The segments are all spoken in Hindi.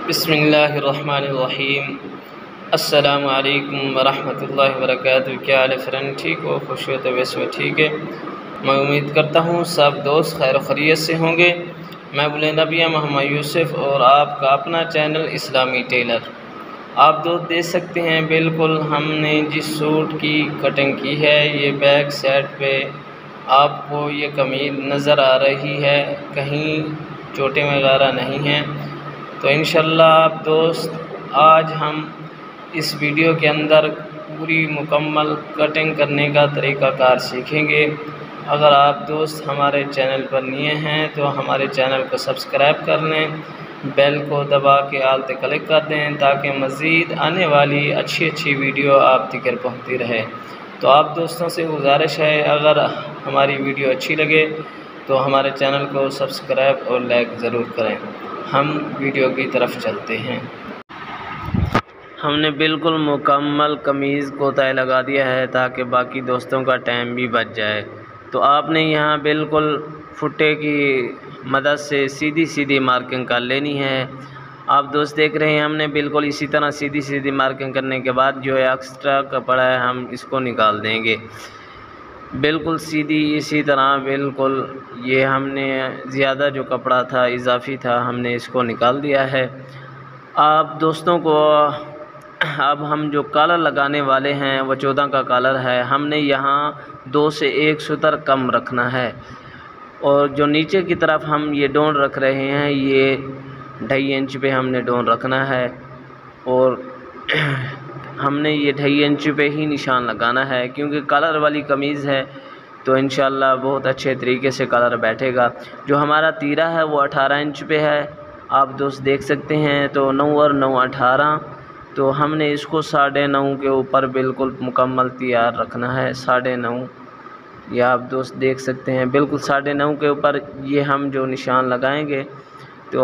बिस्मिल्लाहिर्रहमानिर्रहीम। अस्सलामु अलैकुम वरहमतुल्लाहि वबरकातुहू। क्या हाल है फ्रेंड, ठीक हो? खुश हो? तबीयत सब ठीक है? मैं उम्मीद करता हूँ सब दोस्त खैर खैरियत से होंगे। मैं बुलंद अबिया मोहम्मद यूसुफ और आपका अपना चैनल इस्लामी टेलर। आप दोस्त देख सकते हैं बिल्कुल हमने जिस सूट की कटिंग की है, ये बैक साइड पे आपको ये कमीज नज़र आ रही है, कहीं चोटें वगैरह नहीं हैं। तो इंशाल्लाह आप दोस्त आज हम इस वीडियो के अंदर पूरी मुकम्मल कटिंग करने का तरीक़ाकार सीखेंगे। अगर आप दोस्त हमारे चैनल पर नए हैं तो हमारे चैनल को सब्सक्राइब कर लें, बेल को दबा के आल पे क्लिक कर दें ताकि मज़ीद आने वाली अच्छी वीडियो आप तक पहुँचती रहे। तो आप दोस्तों से गुजारिश है, अगर हमारी वीडियो अच्छी लगे तो हमारे चैनल को सब्सक्राइब और लाइक ज़रूर करें। हम वीडियो की तरफ चलते हैं। हमने बिल्कुल मुकम्मल कमीज़ को तय लगा दिया है ताकि बाकी दोस्तों का टाइम भी बच जाए। तो आपने यहाँ बिल्कुल फुट्टे की मदद से सीधी मार्किंग कर लेनी है। आप दोस्त देख रहे हैं हमने बिल्कुल इसी तरह सीधी मार्किंग करने के बाद जो है एक्स्ट्रा कपड़ा है हम इसको निकाल देंगे। बिल्कुल सीधी इसी तरह बिल्कुल ये हमने ज़्यादा जो कपड़ा था इजाफी था हमने इसको निकाल दिया है। आप दोस्तों को अब हम जो कॉलर लगाने वाले हैं वो 14 का कॉलर है। हमने यहाँ 2 से 1 सूतर कम रखना है और जो नीचे की तरफ हम ये डोन रख रहे हैं ये 2.5 इंच पे हमने डोन रखना है और हमने ये 2.5 इंच पे ही निशान लगाना है क्योंकि कलर वाली कमीज़ है तो इंशाल्लाह बहुत अच्छे तरीके से कलर बैठेगा। जो हमारा तीरा है वो 18 इंच पे है, आप दोस्त देख सकते हैं। तो 9 और 9 18, तो हमने इसको 9.5 के ऊपर बिल्कुल मुकम्मल तैयार रखना है। 9.5 ये आप दोस्त देख सकते हैं बिल्कुल 9.5 के ऊपर ये हम जो निशान लगाएंगे तो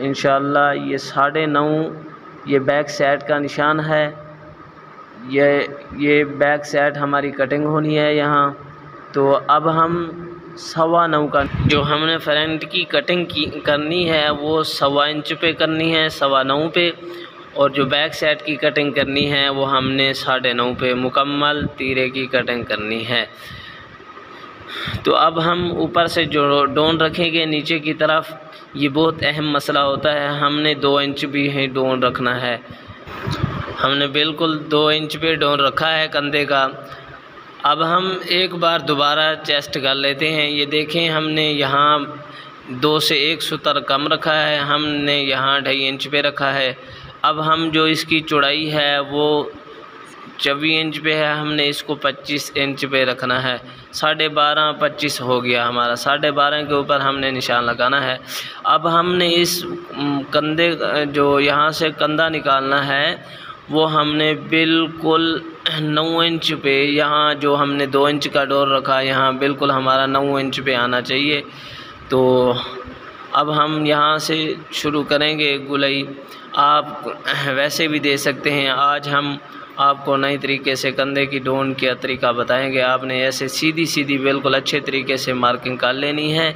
इंशाल्लाह ये 9.5 ये बैक साइड का निशान है। ये बैक साइड हमारी कटिंग होनी है यहाँ। तो अब हम 9.25 का जो हमने फ्रंट की कटिंग करनी है वो 1.25 इंच पे करनी है, 9.25 पे, और जो बैक साइड की कटिंग करनी है वो हमने 9.5 पे मुकम्मल तीरे की कटिंग करनी है। तो अब हम ऊपर से जो डोन रखेंगे नीचे की तरफ, ये बहुत अहम मसला होता है। हमने 2 इंच भी है डोन रखना है। हमने बिल्कुल 2 इंच पे डोन रखा है कंधे का। अब हम एक बार दोबारा चेस्ट कर लेते हैं। ये देखें हमने यहाँ 2 से 1 सूतर कम रखा है, हमने यहाँ 2.5 इंच पे रखा है। अब हम जो इसकी चौड़ाई है वो 24 इंच पे है, हमने इसको 25 इंच पे रखना है। 12.5 25 हो गया हमारा। 12.5 के ऊपर हमने निशान लगाना है। अब हमने इस कंधे जो यहाँ से कंधा निकालना है वो हमने बिल्कुल 9 इंच पे, यहाँ जो हमने 2 इंच का डोर रखा यहाँ बिल्कुल हमारा 9 इंच पे आना चाहिए। तो अब हम यहाँ से शुरू करेंगे गुलाई। आप वैसे भी दे सकते हैं। आज हम आपको नए तरीके से कंधे की डोन का तरीका बताएंगे। आपने ऐसे सीधी बिल्कुल अच्छे तरीके से मार्किंग कर लेनी है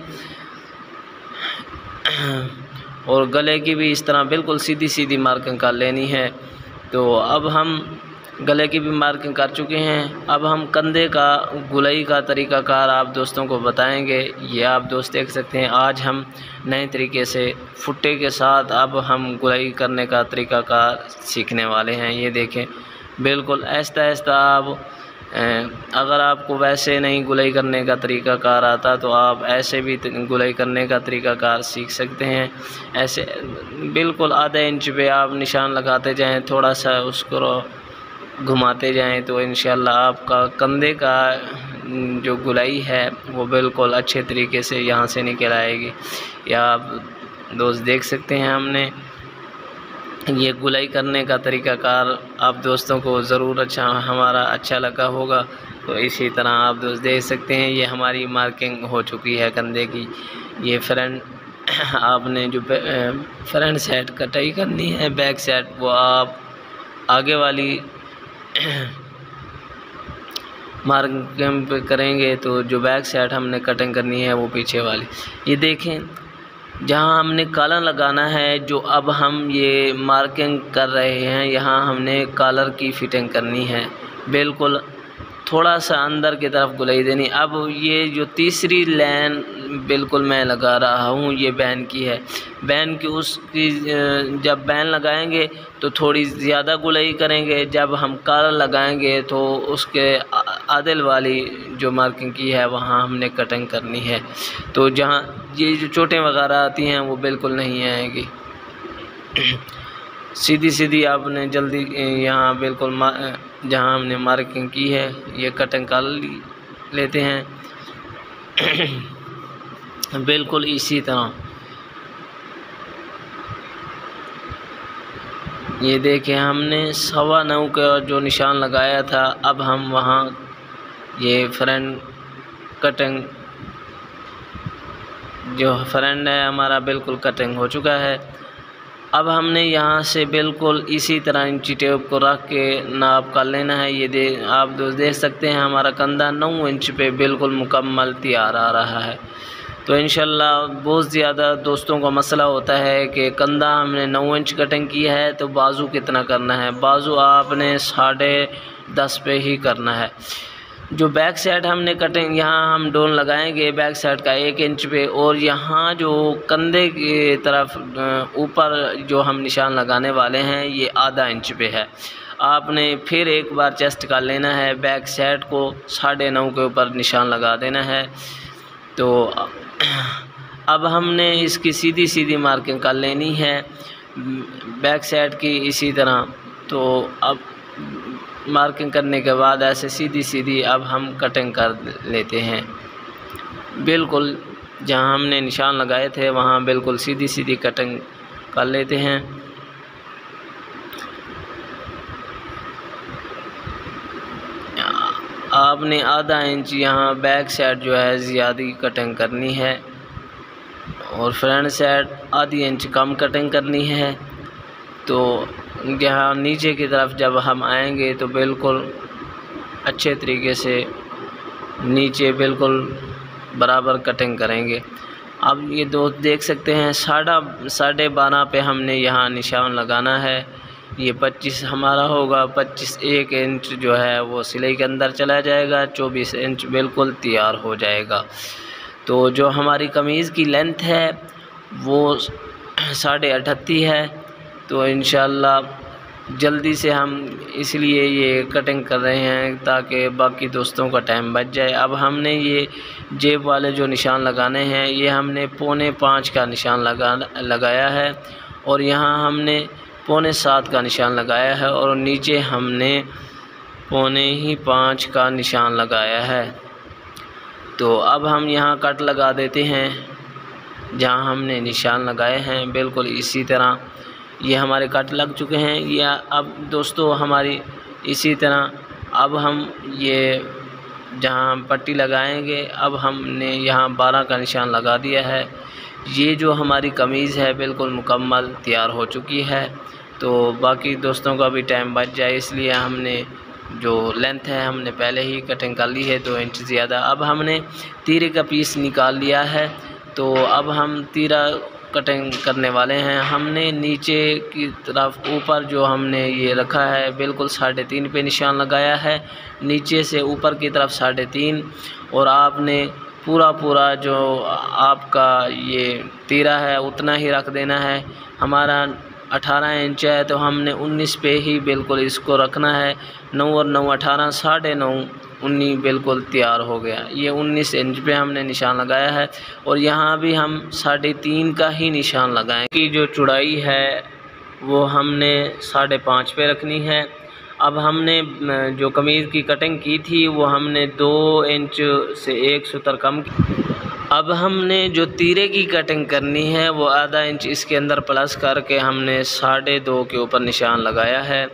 और गले की भी इस तरह बिल्कुल सीधी मार्किंग कर लेनी है। तो अब हम गले की भी मार्किंग कर चुके हैं। अब हम कंधे का गुलाई का तरीक़ाकार आप दोस्तों को बताएंगे। ये आप दोस्त देख सकते हैं आज हम नए तरीके से फुट्टे के साथ अब हम गुलाई करने का तरीक़ाकार सीखने वाले हैं। ये देखें बिल्कुल आहिस्ता आप अगर आपको वैसे नहीं गुलाई करने का तरीक़ाकार आता तो आप ऐसे भी गुलाई करने का तरीक़ाकार सीख सकते हैं। ऐसे बिल्कुल आधा इंच पे आप निशान लगाते जाएं, थोड़ा सा उसको घुमाते जाएं तो इंशाल्लाह आपका कंधे का जो गुलाई है वो बिल्कुल अच्छे तरीके से यहाँ से निकल आएगी। या आप दोस्त देख सकते हैं हमने ये गुलाई करने का तरीक़ाकार आप दोस्तों को ज़रूर हमारा अच्छा लगा होगा। तो इसी तरह आप दोस्त देख सकते हैं ये हमारी मार्किंग हो चुकी है कंधे की। ये फ्रंट आपने जो फ्रंट साइड कटाई करनी है, बैक साइड वो आप आगे वाली मार्किंग पे करेंगे। तो जो बैक साइड हमने कटिंग करनी है वो पीछे वाली। ये देखें जहाँ हमने कॉलर लगाना है, जो अब हम ये मार्किंग कर रहे हैं, यहाँ हमने कॉलर की फिटिंग करनी है। बिल्कुल थोड़ा सा अंदर की तरफ गुलाई देनी। अब ये जो तीसरी लाइन बिल्कुल मैं लगा रहा हूँ, ये बैन की है। बैन की उसकी जब बैन लगाएंगे तो थोड़ी ज़्यादा गुलाई करेंगे, जब हम कॉलर लगाएंगे तो उसके आदिल वाली जो मार्किंग की है वहाँ हमने कटिंग करनी है। तो जहाँ ये जो चोटें वगैरह आती हैं वो बिल्कुल नहीं आएगी। सीधी सीधी आपने जल्दी यहाँ बिल्कुल जहाँ हमने मार्किंग की है ये कटिंग कर लेते हैं। बिल्कुल इसी तरह ये देखें, हमने 9.25 का जो निशान लगाया था, अब हम वहाँ ये फ्रंट कटिंग जो फ्रंट है हमारा बिल्कुल कटिंग हो चुका है। अब हमने यहाँ से बिल्कुल इसी तरह इंची टेप को रख के नाप कर लेना है। ये आप दोस्त देख सकते हैं हमारा कंधा 9 इंच पे बिल्कुल मुकम्मल तैयार आ रहा है। तो इंशाल्लाह बहुत ज़्यादा दोस्तों का मसला होता है कि कंधा हमने 9 इंच कटिंग की है तो बाजू कितना करना है। बाजू आपने 10.5 पे ही करना है। जो बैक साइड हमने कटिंग यहाँ हम डोन लगाएंगे बैक साइड का 1 इंच पे, और यहाँ जो कंधे की तरफ ऊपर जो हम निशान लगाने वाले हैं ये आधा इंच पे है। आपने फिर एक बार चेस्ट का लेना है, बैक साइड को 9.5 के ऊपर निशान लगा देना है। तो अब हमने इसकी सीधी सीधी मार्किंग कर लेनी है बैक साइड की इसी तरह। तो अब मार्किंग करने के बाद ऐसे सीधी सीधी अब हम कटिंग कर लेते हैं। बिल्कुल जहां हमने निशान लगाए थे वहां बिल्कुल सीधी सीधी कटिंग कर लेते हैं। आपने आधा इंच यहाँ बैक साइड जो है ज़्यादा कटिंग करनी है और फ्रंट साइड आधी इंच कम कटिंग करनी है। तो यहाँ नीचे की तरफ जब हम आएंगे तो बिल्कुल अच्छे तरीके से नीचे बिल्कुल बराबर कटिंग करेंगे। अब ये दोस्त देख सकते हैं 12.5 पे हमने यहाँ निशान लगाना है। ये 25 हमारा होगा, 1 इंच जो है वो सिलाई के अंदर चला जाएगा, 24 इंच बिल्कुल तैयार हो जाएगा। तो जो हमारी कमीज़ की लेंथ है वो 38.5 है। तो इंशाल्लाह जल्दी से हम इसलिए ये कटिंग कर रहे हैं ताकि बाकी दोस्तों का टाइम बच जाए। अब हमने ये जेब वाले जो निशान लगाने हैं ये हमने 4.25 का निशान लगाया है और यहाँ हमने 4.25 का निशान लगाया है और नीचे हमने 4.25 का निशान लगाया है। तो अब हम यहाँ कट लगा देते हैं जहाँ हमने निशान लगाए हैं। बिल्कुल इसी तरह ये हमारे कट लग चुके हैं। या अब दोस्तों हमारी इसी तरह अब हम ये जहाँ पट्टी लगाएंगे अब हमने यहाँ 12 का निशान लगा दिया है। ये जो हमारी कमीज़ है बिल्कुल मुकम्मल तैयार हो चुकी है। तो बाकी दोस्तों का भी टाइम बच जाए इसलिए हमने जो लेंथ है हमने पहले ही कटिंग कर ली है 2 इंच ज़्यादा। अब हमने तीरे का पीस निकाल लिया है। तो अब हम तीरा कटिंग करने वाले हैं। हमने नीचे की तरफ ऊपर जो हमने ये रखा है बिल्कुल 3.5 पे निशान लगाया है, नीचे से ऊपर की तरफ 3.5 और आपने पूरा जो आपका ये तीरा है उतना ही रख देना है। हमारा 18 इंच है तो हमने 19 पे ही बिल्कुल इसको रखना है। 9 और 9 18, 9.5 19 बिल्कुल तैयार हो गया। ये 19 इंच पे हमने निशान लगाया है और यहाँ भी हम 3.5 का ही निशान लगाएं कि जो चौड़ाई है वो हमने 5.5 पे रखनी है। अब हमने जो कमीज़ की कटिंग की थी वो हमने 2 इंच से 1 सूतर कम की। अब हमने जो तीरे की कटिंग करनी है वो आधा इंच इसके अंदर प्लस करके हमने 2.5 के ऊपर निशान लगाया है।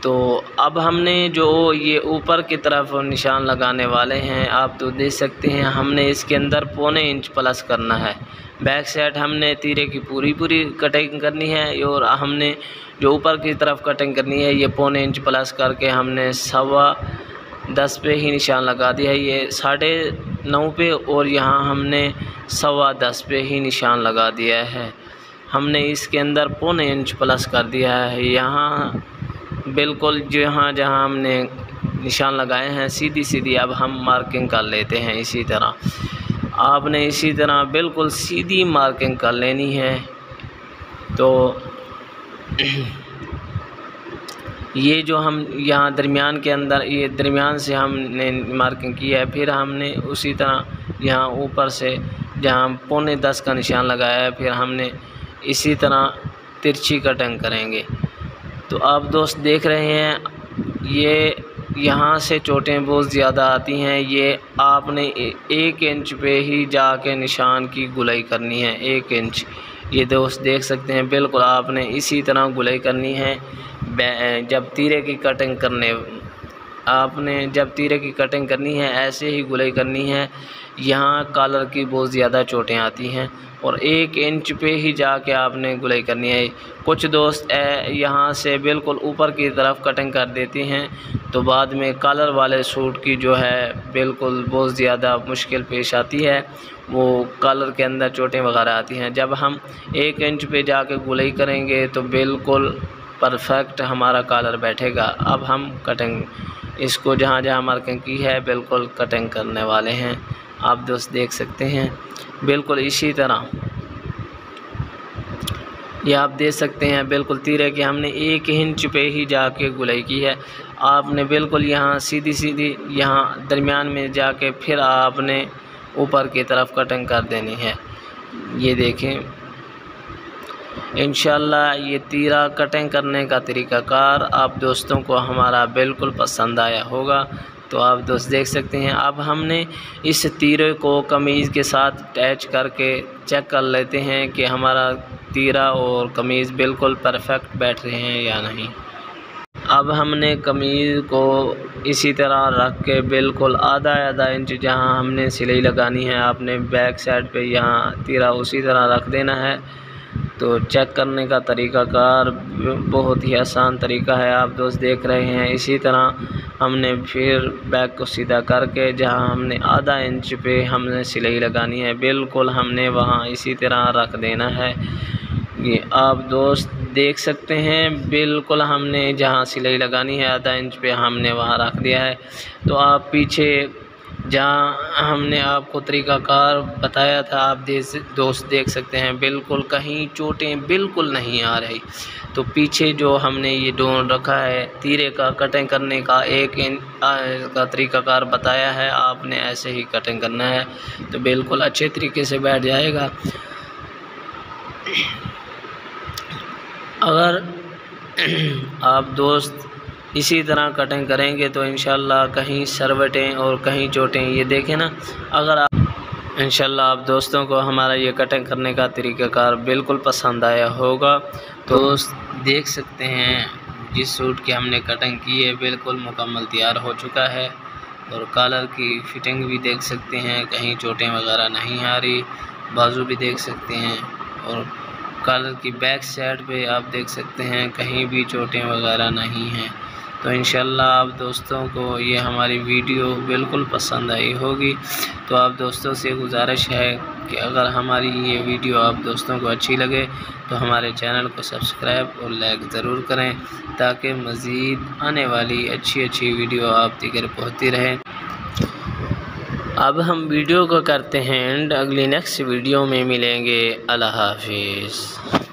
तो अब हमने जो ये ऊपर की तरफ निशान लगाने वाले हैं आप तो देख सकते हैं हमने इसके अंदर 0.25 इंच प्लस करना है। बैक साइड हमने तीरे की पूरी कटिंग करनी है और हमने जो ऊपर की तरफ कटिंग करनी है ये 0.25 इंच प्लस करके हमने 10.25 पे ही निशान लगा दिया है। ये 9 पे और यहाँ हमने 10:15 पे ही निशान लगा दिया है। हमने इसके अंदर 1.25 इंच प्लस कर दिया है। यहाँ बिल्कुल जहाँ जहाँ हमने निशान लगाए हैं सीधी सीधी अब हम मार्किंग कर लेते हैं। इसी तरह आपने इसी तरह बिल्कुल सीधी मार्किंग कर लेनी है। तो ये जो हम यहाँ दरमियान के अंदर ये दरमियान से हमने मार्किंग की है, फिर हमने उसी तरह यहाँ ऊपर से जहाँ 9:15 का निशान लगाया है, फिर हमने इसी तरह तिरछी कटिंग करेंगे। तो आप दोस्त देख रहे हैं ये यहाँ से चोटें बहुत ज़्यादा आती हैं। ये आपने 1 इंच पे ही जाके निशान की गुलाई करनी है, 1 इंच। ये दोस्त देख सकते हैं बिल्कुल आपने इसी तरह गुलाई करनी है। जब तीरे की कटिंग करनी है ऐसे ही गुलाई करनी है। यहाँ कॉलर की बहुत ज़्यादा चोटें आती हैं और 1 इंच पे ही जाके आपने गुलाई करनी है। कुछ दोस्त यहाँ से बिल्कुल ऊपर की तरफ कटिंग कर देती हैं, तो बाद में कॉलर वाले सूट की जो है बिल्कुल बहुत ज़्यादा मुश्किल पेश आती है। वो कॉलर के अंदर चोटें वगैरह आती हैं। जब हम 1 इंच पे जाके गुलाई करेंगे तो बिल्कुल परफेक्ट हमारा कॉलर बैठेगा। अब हम कटिंग इसको जहाँ जहाँ मार्किंग की है बिल्कुल कटिंग करने वाले हैं। आप दोस्त देख सकते हैं बिल्कुल इसी तरह ये आप देख सकते हैं बिल्कुल तीरे की हमने 1 इंच पे ही जाके गुलाई की है। आपने बिल्कुल यहाँ सीधी सीधी यहाँ दरमियान में जाके फिर आपने ऊपर की तरफ कटिंग कर देनी है। ये देखें इंशाल्लाह ये तीरा कटिंग करने का तरीक़ाकार आप दोस्तों को हमारा बिल्कुल पसंद आया होगा। तो आप दोस्त देख सकते हैं अब हमने इस तीरे को कमीज़ के साथ अटैच करके चेक कर लेते हैं कि हमारा तीरा और कमीज़ बिल्कुल परफेक्ट बैठ रहे हैं या नहीं। अब हमने कमीज़ को इसी तरह रख के बिल्कुल आधा इंच जहां हमने सिलाई लगानी है आपने बैक साइड पे यहाँ तीरा उसी तरह रख देना है। तो चेक करने का तरीक़ाकार बहुत ही आसान तरीका है, आप दोस्त देख रहे हैं। इसी तरह हमने फिर बैक को सीधा करके जहां हमने आधा इंच पे हमने सिलाई लगानी है बिल्कुल हमने वहां इसी तरह रख देना है। ये आप दोस्त देख सकते हैं बिल्कुल हमने जहां सिलाई लगानी है आधा इंच पे हमने वहां रख दिया है। तो आप पीछे जहाँ हमने आपको तरीक़ाकार बताया था आप दोस्त देख सकते हैं बिल्कुल कहीं चोटें बिल्कुल नहीं आ रही। तो पीछे जो हमने ये डोन रखा है तीरे का कटिंग करने का 1 इंच का तरीक़ाकार बताया है, आपने ऐसे ही कटिंग करना है तो बिल्कुल अच्छे तरीके से बैठ जाएगा। अगर आप दोस्त इसी तरह कटिंग करेंगे तो इंशाल्लाह कहीं सरवटें और कहीं चोटें ये देखें ना। अगर आप इंशाल्लाह आप दोस्तों को हमारा ये कटिंग करने का तरीक़ाकार बिल्कुल पसंद आया होगा। तो दोस्त देख सकते हैं जिस सूट की हमने कटिंग की है बिल्कुल मुकम्मल तैयार हो चुका है और कॉलर की फिटिंग भी देख सकते हैं, कहीं चोटें वगैरह नहीं आ रही। बाजू भी देख सकते हैं और कॉलर की बैक साइड पे आप देख सकते हैं कहीं भी चोटें वगैरह नहीं हैं। तो इंशाल्लाह आप दोस्तों को ये हमारी वीडियो बिल्कुल पसंद आई होगी। तो आप दोस्तों से गुजारिश है कि अगर हमारी ये वीडियो आप दोस्तों को अच्छी लगे तो हमारे चैनल को सब्सक्राइब और लाइक ज़रूर करें ताकि मज़ीद आने वाली अच्छी वीडियो आप तक पहुँचती रहे। अब हम वीडियो को करते हैं एंड अगली नेक्स्ट वीडियो में मिलेंगे। अल्लाह हाफिज़।